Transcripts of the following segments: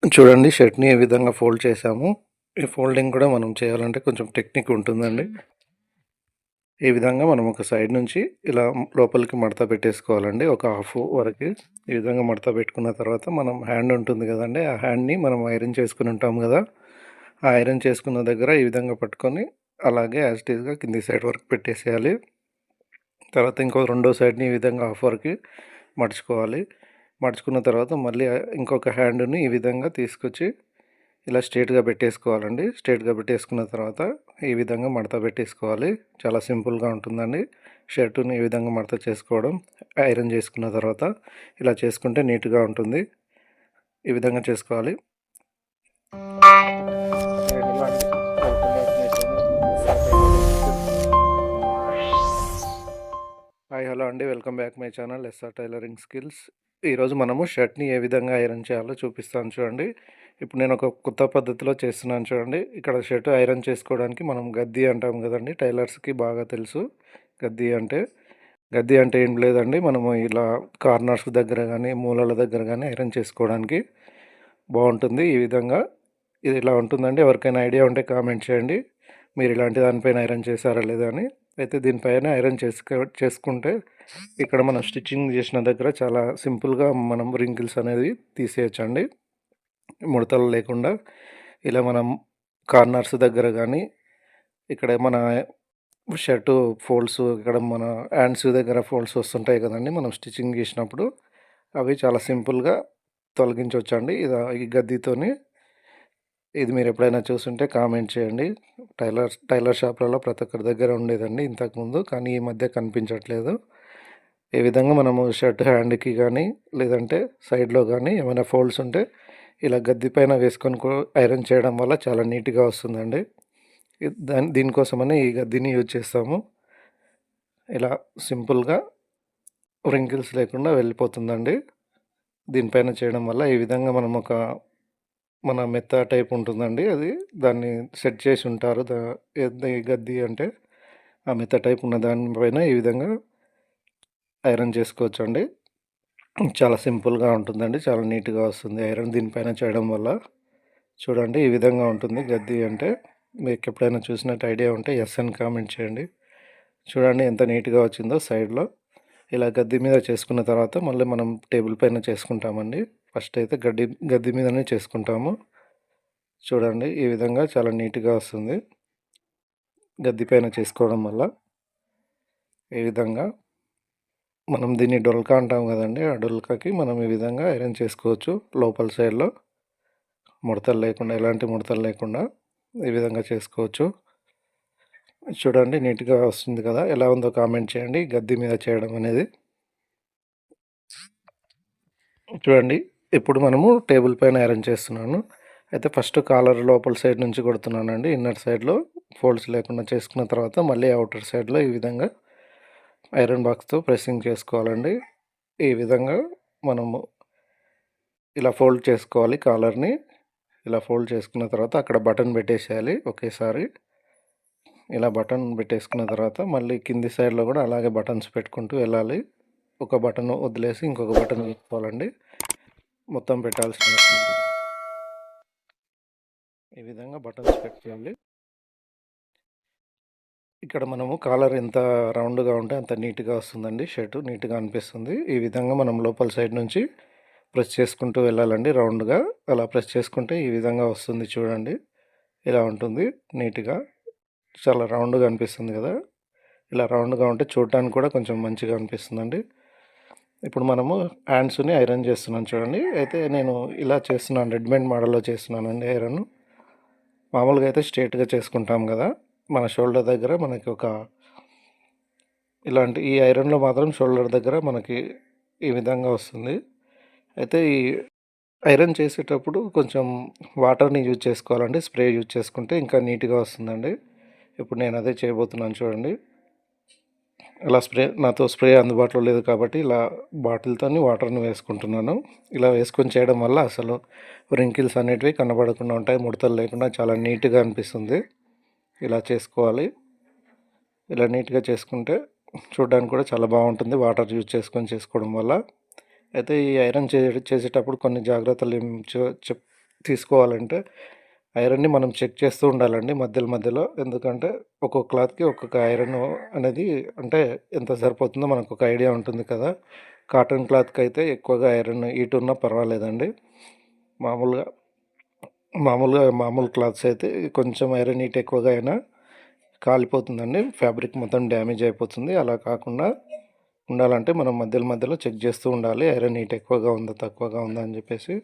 చూడండి షర్ట్‌ని ఏ విధంగా ఫోల్డ్ చేశాము. ఈ ఫోల్డింగ్ కూడా మనం చేయాలంటే కొంచెం టెక్నిక్ ఉంటుందండి. ఈ విధంగా మనం ఒక సైడ్ నుంచి ఇలా లోపలికి మడత పెట్టేసుకోవాలండి. ఒక హాఫ్ వరకి. ఈ విధంగా మడత పెట్టుకున్న తర్వాత మనం హ్యాండ్ ఉంటుంది కదండీ! ఆ హ్యాండ్‌ని మనం ఐరన్ చేసుకొని ఉంటాం కదా! ఆ ఐరన్ చేసుకున్న దగ్గర ఈ విధంగా పట్టుకొని అలాగే యాజ్ ఇట్ ఈస్‌గా కింది సైడ్ వరకు పెట్టేసేయాలి. తర్వాత ఇంకో రెండో సైడ్‌ని ఈ విధంగా హాఫ్ వరకి మడుచుకోవాలి. మడుచుకున్న తర్వాత మళ్ళీ ఇంకొక హ్యాండ్‌ని ఈ విధంగా తీసుకొచ్చి ఇలా స్ట్రెయిట్‌గా పెట్టేసుకోవాలండి. స్ట్రెయిట్‌గా పెట్టేసుకున్న తర్వాత ఈ విధంగా మడత పెట్టేసుకోవాలి. చాలా సింపుల్‌గా ఉంటుందండి. షర్టుని ఈ విధంగా మడత చేసుకోవడం. ఐరన్ చేసుకున్న తర్వాత ఇలా చేసుకుంటే నీట్‌గా ఉంటుంది. ఈ విధంగా చేసుకోవాలి. హాయ్ హలో అండి, welcome back my channel SR tailoring skills. ఈరోజు మనము షర్ట్ని ఏ విధంగా ఐరన్ చేయాలో చూపిస్తాను చూడండి. ఇప్పుడు నేను ఒక కొత్త పద్ధతిలో చేస్తున్నాను చూడండి. ఇక్కడ షర్ట్ ఐరన్ చేసుకోవడానికి మనం గద్ది అంటాం కదండి, టైలర్స్కి బాగా తెలుసు. గద్ది అంటే గద్ది అంటే ఏం లేదండి, మనము ఇలా కార్నర్స్ దగ్గర కానీ మూలల దగ్గర కానీ ఐరన్ చేసుకోవడానికి బాగుంటుంది. ఈ విధంగా ఇది ఇలా ఉంటుందండి. ఎవరికైనా ఐడియా ఉంటే కామెంట్ చేయండి, మీరు ఇలాంటి దానిపైన ఐరన్ చేశారా లేదా అని. అయితే దీనిపైన ఐరన్ చేసుకుంటే ఇక్కడ మనం స్టిచ్చింగ్ చేసిన దగ్గర చాలా సింపుల్గా మనం రింకిల్స్ అనేది తీసేయచ్చండి, ముడతలు లేకుండా. ఇలా మనం కార్నర్స్ దగ్గర కానీ ఇక్కడ మన షర్టు ఫోల్డ్స్, ఇక్కడ మన హ్యాండ్స్ దగ్గర ఫోల్డ్స్ వస్తుంటాయి కదండి మనం స్టిచ్చింగ్ చేసినప్పుడు, అవి చాలా సింపుల్గా తొలగించవచ్చండి ఈ గద్దితోని. ఇది మీరు ఎప్పుడైనా చూసుంటే కామెంట్ చేయండి. టైలర్ షాప్లలో ప్రతి ఒక్కరి దగ్గర ఉండేదండి ఇంతకుముందు, కానీ ఈ మధ్య కనిపించట్లేదు. ఈ విధంగా మనము షర్ట్ హ్యాండ్కి కానీ లేదంటే సైడ్లో కానీ ఏమైనా ఫోల్డ్స్ ఉంటే ఇలా గద్ది పైన వేసుకొని ఐరన్ చేయడం వల్ల చాలా నీట్గా వస్తుందండి. దీనికోసమని ఈ గద్దిని యూజ్ చేస్తాము. ఇలా సింపుల్గా రింకిల్స్ లేకుండా వెళ్ళిపోతుందండి దీనిపైన చేయడం వల్ల. ఈ విధంగా మనం మన మెత్త టైప్ ఉంటుందండి, అది దాన్ని సెట్ చేసి ఉంటారు. ఈ గద్ది అంటే ఆ మెత్త టైప్ ఉన్న దానిపైన ఈ విధంగా ఐరన్ చేసుకోవచ్చండి. చాలా సింపుల్గా ఉంటుందండి, చాలా నీట్గా వస్తుంది ఐరన్ దీనిపైన చేయడం వల్ల. చూడండి ఈ విధంగా ఉంటుంది గద్ది అంటే. మీకు ఎప్పుడైనా చూసినట్టు ఐడియా ఉంటే ఎస్ అని కామెంట్ చేయండి. చూడండి ఎంత నీట్గా వచ్చిందో సైడ్లో. ఇలా గద్ది మీద చేసుకున్న తర్వాత మళ్ళీ మనం టేబుల్ పైన చేసుకుంటామండి. ఫస్ట్ అయితే గద్ది మీదనే చేసుకుంటాము. చూడండి ఈ విధంగా చాలా నీట్గా వస్తుంది గద్ది పైన చేసుకోవడం వల్ల. ఈ విధంగా మనం దీన్ని డొల్కా అంటాం కదండి, ఆ డొల్కాకి మనం ఈ విధంగా ఐరన్ చేసుకోవచ్చు. లోపల సైడ్లో ముడతలు లేకుండా, ఎలాంటి ముడతలు లేకుండా ఈ విధంగా చేసుకోవచ్చు. చూడండి నీట్గా వస్తుంది కదా, ఎలా ఉందో కామెంట్ చేయండి గద్ది మీద చేయడం అనేది. చూడండి ఇప్పుడు మనము టేబుల్ పైన ఐరన్ చేస్తున్నాను. అయితే ఫస్ట్ కాలర్ లోపల సైడ్ నుంచి కొడుతున్నానండి, ఇన్నర్ సైడ్లో ఫోల్డ్స్ లేకుండా చేసుకున్న తర్వాత మళ్ళీ అవుటర్ సైడ్లో ఈ విధంగా ఐరన్ బాక్స్తో ప్రెస్సింగ్ చేసుకోవాలండి. ఈ విధంగా మనము ఇలా ఫోల్డ్ చేసుకోవాలి కాలర్ని. ఇలా ఫోల్డ్ చేసుకున్న తర్వాత అక్కడ బటన్ పెట్టేసేయాలి ఒకేసారి. ఇలా బటన్ పెట్టేసుకున్న తర్వాత మళ్ళీ కింది సైడ్లో కూడా అలాగే బటన్స్ పెట్టుకుంటూ వెళ్ళాలి. ఒక బటన్ వదిలేసి ఇంకొక బటన్ పెట్టుకోవాలండి, మొత్తం పెట్టాల్సిన. ఈ విధంగా బటన్స్ పెట్టుకోవాలి. ఇక్కడ మనము కాలర్ ఎంత రౌండ్గా ఉంటే అంత నీట్గా వస్తుందండి, షర్టు నీట్గా అనిపిస్తుంది. ఈ విధంగా మనం లోపల సైడ్ నుంచి ప్రెస్ చేసుకుంటూ వెళ్ళాలండి రౌండ్గా. అలా ప్రెస్ చేసుకుంటే ఈ విధంగా వస్తుంది చూడండి. ఇలా ఉంటుంది నీట్గా, చాలా రౌండ్గా అనిపిస్తుంది కదా. ఇలా రౌండ్గా ఉంటే చూడటానికి కూడా కొంచెం మంచిగా అనిపిస్తుందండి. ఇప్పుడు మనము హ్యాండ్స్ని ఐరన్ చేస్తున్నాను చూడండి. అయితే నేను ఇలా చేస్తున్నాను, రెడీమేడ్ మోడల్లో చేస్తున్నానండి ఐరన్. మామూలుగా అయితే స్ట్రైట్గా చేసుకుంటాం కదా, మన షోల్డర్ దగ్గర మనకి ఇలాంటి ఈ ఐరన్లో మాత్రం షోల్డర్ దగ్గర మనకి ఈ విధంగా వస్తుంది. అయితే ఈ ఐరన్ చేసేటప్పుడు కొంచెం వాటర్ని యూజ్ చేసుకోవాలండి, స్ప్రే యూజ్ చేసుకుంటే ఇంకా నీట్గా వస్తుందండి. ఇప్పుడు నేను అదే చేయబోతున్నాను చూడండి. ఇలా నాతో స్ప్రే అందుబాటులో లేదు కాబట్టి ఇలా బాటిల్తో వాటర్ని వేసుకుంటున్నాను. ఇలా వేసుకొని చేయడం వల్ల అసలు రింకిల్స్ అనేటివి కనబడకుండా ఉంటాయి, ముడతలు లేకుండా చాలా నీట్గా అనిపిస్తుంది. ఇలా చేసుకోవాలి. ఇలా నీట్గా చేసుకుంటే చూడడానికి కూడా చాలా బాగుంటుంది వాటర్ యూజ్ చేసుకోవడం వల్ల. అయితే ఈ ఐరన్ చేసేటప్పుడు కొన్ని జాగ్రత్తలు తీసుకోవాలంటే ఐరన్‌ని మనం చెక్ చేస్తూ ఉండాలండి మధ్యలో మధ్యలో. ఎందుకంటే ఒక్కొక్క క్లాత్‌కి ఒక్కొక్క ఐరన్ అనేది అంటే ఎంత సరిపోతుందో మనకొక ఐడియా ఉంటుంది కదా! కాటన్ క్లాత్‌కైతే ఎక్కువగా ఐరన్ హీట్ ఉన్నా పర్వాలేదండి. మామూలుగా మామూలు క్లాత్స్ అయితే కొంచెం ఐరన్ హీట్ ఎక్కువగా అయినా కాలిపోతుందండి. ఫ్యాబ్రిక్ మొత్తం డ్యామేజ్ అయిపోతుంది. అలా కాకుండా ఉండాలంటే మనం మధ్యలో మధ్యలో చెక్ చేస్తూ ఉండాలి. ఐరన్ హీట్ ఎక్కువగా ఉందా, తక్కువగా ఉందా అని చెప్పేసి.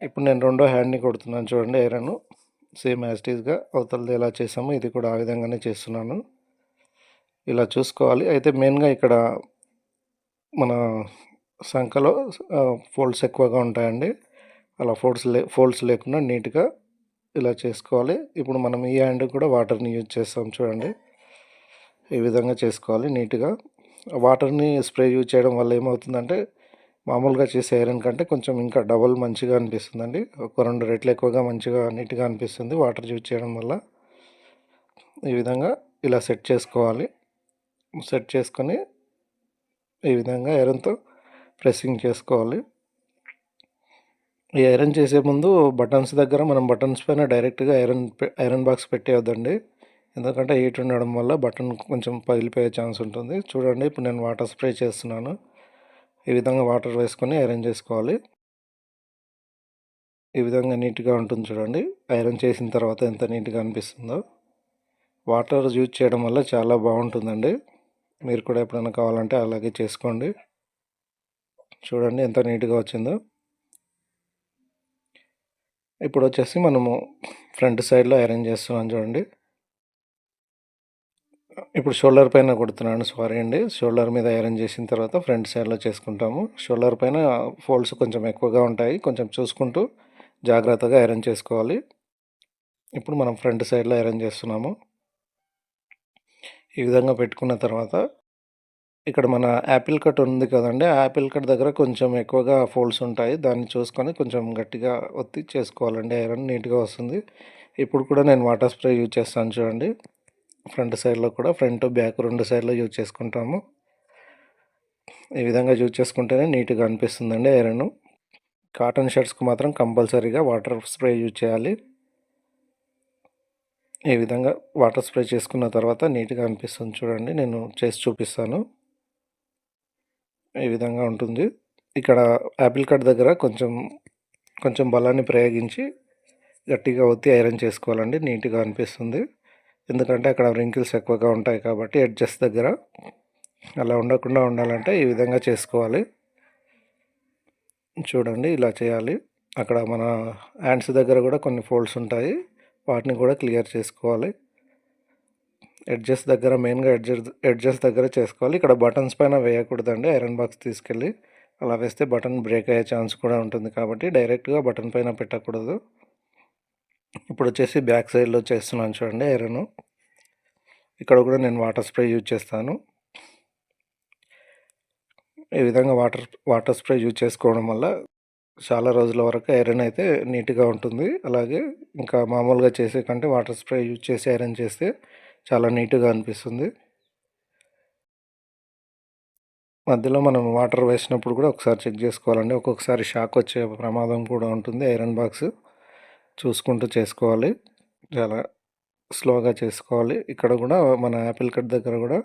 ఇప్పుడు నేను రెండో హ్యాండ్‌ని కొడుతున్నాను చూడండి ఐరను. సేమ్ యాజ్ ఇట్ ఈస్‌గా అవతలది ఎలా చేసామో ఇది కూడా ఆ విధంగానే చేస్తున్నాను. ఇలా చూసుకోవాలి. అయితే మెయిన్‌గా ఇక్కడ మన సంకలో ఫోల్డ్స్ ఎక్కువగా ఉంటాయండి. అలా ఫోల్డ్స్ లేకుండా నీట్‌గా ఇలా చేసుకోవాలి. ఇప్పుడు మనం ఈ హ్యాండ్‌కి కూడా వాటర్‌ని యూజ్ చేస్తాం చూడండి. ఈ విధంగా చేసుకోవాలి నీట్‌గా. వాటర్‌ని స్ప్రే యూజ్ చేయడం వల్ల ఏమవుతుందంటే మామూలుగా చేసే ఐరన్ కంటే కొంచెం ఇంకా డబల్ మంచిగా అనిపిస్తుందండి. ఒక 2 రెట్లు ఎక్కువగా మంచిగా నీట్‌గా అనిపిస్తుంది వాటర్ యూజ్ చేయడం వల్ల. ఈ విధంగా ఇలా సెట్ చేసుకోవాలి. సెట్ చేసుకొని ఈ విధంగా ఐరన్‌తో ప్రెస్సింగ్ చేసుకోవాలి. ఈ ఐరన్ చేసే ముందు బటన్స్ దగ్గర మనం బటన్స్ పైన డైరెక్ట్‌గా ఐరన్ బాక్స్ పెట్టేయొద్దండి. ఎందుకంటే హీట్ ఉండడం వల్ల బటన్ కొంచెం పగిలిపోయే ఛాన్స్ ఉంటుంది. చూడండి ఇప్పుడు నేను వాటర్ స్ప్రే చేస్తున్నాను. ఈ విధంగా వాటర్ వేసుకొని ఐరన్ చేసుకోవాలి. ఈ విధంగా నీట్‌గా ఉంటుంది చూడండి. ఐరన్ చేసిన తర్వాత ఎంత నీట్‌గా అనిపిస్తుందో. వాటర్ యూజ్ చేయడం వల్ల చాలా బాగుంటుందండి. మీరు కూడా ఎప్పుడైనా కావాలంటే అలాగే చేసుకోండి. చూడండి ఎంత నీట్‌గా వచ్చిందో. ఇప్పుడు వచ్చేసి మనము ఫ్రంట్ సైడ్‌లో ఐరన్ చేస్తున్నాం చూడండి. ఇప్పుడు షోల్డర్ పైన కొడుతున్నాను, సారీ అండి. షోల్డర్ మీద ఐరన్ చేసిన తర్వాత ఫ్రంట్ సైడ్‌లో చేసుకుంటాము. షోల్డర్ పైన ఫోల్డ్స్ కొంచెం ఎక్కువగా ఉంటాయి. కొంచెం చూసుకుంటూ జాగ్రత్తగా ఐరన్ చేసుకోవాలి. ఇప్పుడు మనం ఫ్రంట్ సైడ్‌లో ఐరన్ చేస్తున్నాము. ఈ విధంగా పెట్టుకున్న తర్వాత ఇక్కడ మన యాపిల్ కట్ ఉంది కదండీ! ఆ యాపిల్ కట్ దగ్గర కొంచెం ఎక్కువగా ఫోల్డ్స్ ఉంటాయి. దాన్ని చూసుకొని కొంచెం గట్టిగా ఒత్తి చేసుకోవాలండి ఐరన్ నీట్‌గా వస్తుంది. ఇప్పుడు కూడా నేను వాటర్ స్ప్రే యూజ్ చేస్తాను చూడండి. ఫ్రంట్ సైడ్‌లో కూడా ఫ్రంట్, బ్యాక్ 2 సైడ్‌లో యూజ్ చేసుకుంటాము. ఈ విధంగా యూజ్ చేసుకుంటేనే నీట్‌గా అనిపిస్తుందండి ఐరను. కాటన్ షర్ట్స్‌కి మాత్రం కంపల్సరీగా వాటర్ స్ప్రే యూజ్ చేయాలి. ఈ విధంగా వాటర్ స్ప్రే చేసుకున్న తర్వాత నీట్‌గా అనిపిస్తుంది చూడండి. నేను చేసి చూపిస్తాను. ఈ విధంగా ఉంటుంది. ఇక్కడ యాపిల్ కట్ దగ్గర కొంచెం బలాన్ని ప్రయోగించి గట్టిగా ఒత్తి ఐరన్ చేసుకోవాలండి. నీట్‌గా అనిపిస్తుంది. ఎందుకంటే అక్కడ రింకిల్స్ ఎక్కువగా ఉంటాయి కాబట్టి ఎడ్జెస్ దగ్గర అలా ఉండకుండా ఉండాలంటే ఈ విధంగా చేసుకోవాలి. చూడండి ఇలా చేయాలి. అక్కడ మన హ్యాండ్స్ దగ్గర కూడా కొన్ని ఫోల్డ్స్ ఉంటాయి. వాటిని కూడా క్లియర్ చేసుకోవాలి. ఎడ్జెస్ దగ్గర మెయిన్‌గా ఎడ్జెస్ దగ్గర చేసుకోవాలి. ఇక్కడ బటన్స్ పైన వేయకూడదండి ఐరన్ బాక్స్ తీసుకెళ్ళి. అలా వేస్తే బటన్ బ్రేక్ అయ్యే ఛాన్స్ కూడా ఉంటుంది కాబట్టి డైరెక్ట్‌గా బటన్ పైన పెట్టకూడదు. ఇప్పుడు వచ్చేసి బ్యాక్ సైడ్‌లో చేస్తున్నాను చూడండి ఐరను. ఇక్కడ కూడా నేను వాటర్ స్ప్రే యూజ్ చేస్తాను. ఈ విధంగా వాటర్ స్ప్రే యూజ్ చేసుకోవడం వల్ల చాలా రోజుల వరకు ఐరన్ అయితే నీట్‌గా ఉంటుంది. అలాగే ఇంకా మామూలుగా చేసే కంటే వాటర్ స్ప్రే యూజ్ చేసి ఐరన్ చేస్తే చాలా నీట్‌గా అనిపిస్తుంది. మధ్యలో మనం వాటర్ వేసినప్పుడు కూడా ఒకసారి చెక్ చేసుకోవాలండి. ఒక్కొక్కసారి షాక్ వచ్చే ప్రమాదం కూడా ఉంటుంది. ఐరన్ బాక్స్ చూసుకుంటూ చేసుకోవాలి. చాలా స్లోగా చేసుకోవాలి. ఇక్కడ కూడా మన యాపిల్ కట్ దగ్గర కూడా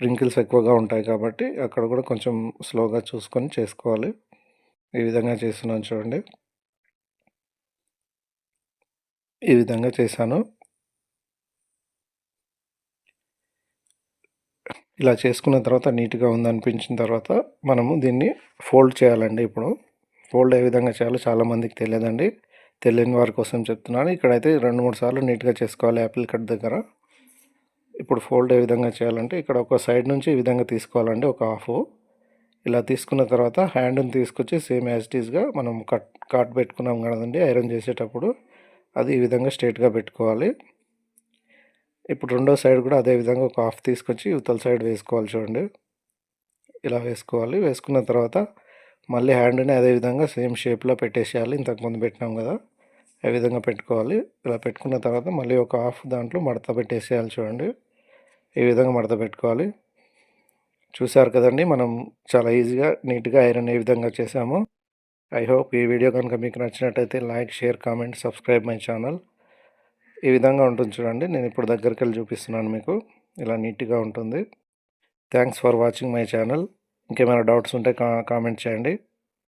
రింకిల్స్ ఎక్కువగా ఉంటాయి కాబట్టి అక్కడ కూడా కొంచెం స్లోగా చూసుకొని చేసుకోవాలి. ఈ విధంగా చేస్తున్నాను చూడండి. ఈ విధంగా చేశాను. ఇలా చేసుకున్న తర్వాత నీట్‌గా ఉందనిపించిన తర్వాత మనము దీన్ని ఫోల్డ్ చేయాలండి ఇప్పుడు. ఫోల్డ్ ఏ విధంగా చేయాలో చాలామందికి తెలియదండి. తెలియని వారి కోసం చెప్తున్నాను. ఇక్కడైతే 2, 3 సార్లు నీట్‌గా చేసుకోవాలి యాపిల్ కట్ దగ్గర. ఇప్పుడు ఫోల్డ్ ఏ విధంగా చేయాలంటే ఇక్కడ ఒక సైడ్ నుంచి ఈ విధంగా తీసుకోవాలండి ఒక హాఫు. ఇలా తీసుకున్న తర్వాత హ్యాండ్‌ని తీసుకొచ్చి సేమ్ యాజ్ ఇట్ ఈస్‌గా మనం కాట్ పెట్టుకున్నాం కదండీ ఐరన్ చేసేటప్పుడు, అది ఈ విధంగా స్ట్రెయిట్‌గా పెట్టుకోవాలి. ఇప్పుడు రెండో సైడ్ కూడా అదే విధంగా ఒక హాఫ్ తీసుకొచ్చి ఇవతల సైడ్ వేసుకోవాలి చూడండి. ఇలా వేసుకోవాలి. వేసుకున్న తర్వాత మళ్ళీ హ్యాండ్‌ని అదే విధంగా సేమ్ షేప్‌లో పెట్టేసేయాలి. ఇంతకుముందు పెట్టినాం కదా! ఆ విధంగా పెట్టుకోవాలి. ఇలా పెట్టుకున్న తర్వాత మళ్ళీ ఒక హాఫ్ దాంట్లో మడత పెట్టేసేయాలి చూడండి. ఈ విధంగా మడత పెట్టుకోవాలి. చూసారు కదండీ మనం చాలా ఈజీగా నీట్‌గా ఐరన్ ఏ విధంగా చేసామో. ఐ హోప్ ఈ వీడియో కనుక మీకు నచ్చినట్టయితే like, share, comment, subscribe my channel. ఈ విధంగా ఉంటుంది చూడండి. నేను ఇప్పుడు దగ్గరికి వెళ్ళి చూపిస్తున్నాను మీకు. ఇలా నీట్‌గా ఉంటుంది. Thanks for watching my channel. ఇంకేమైనా డౌట్స్ ఉంటే కామెంట్ చేయండి.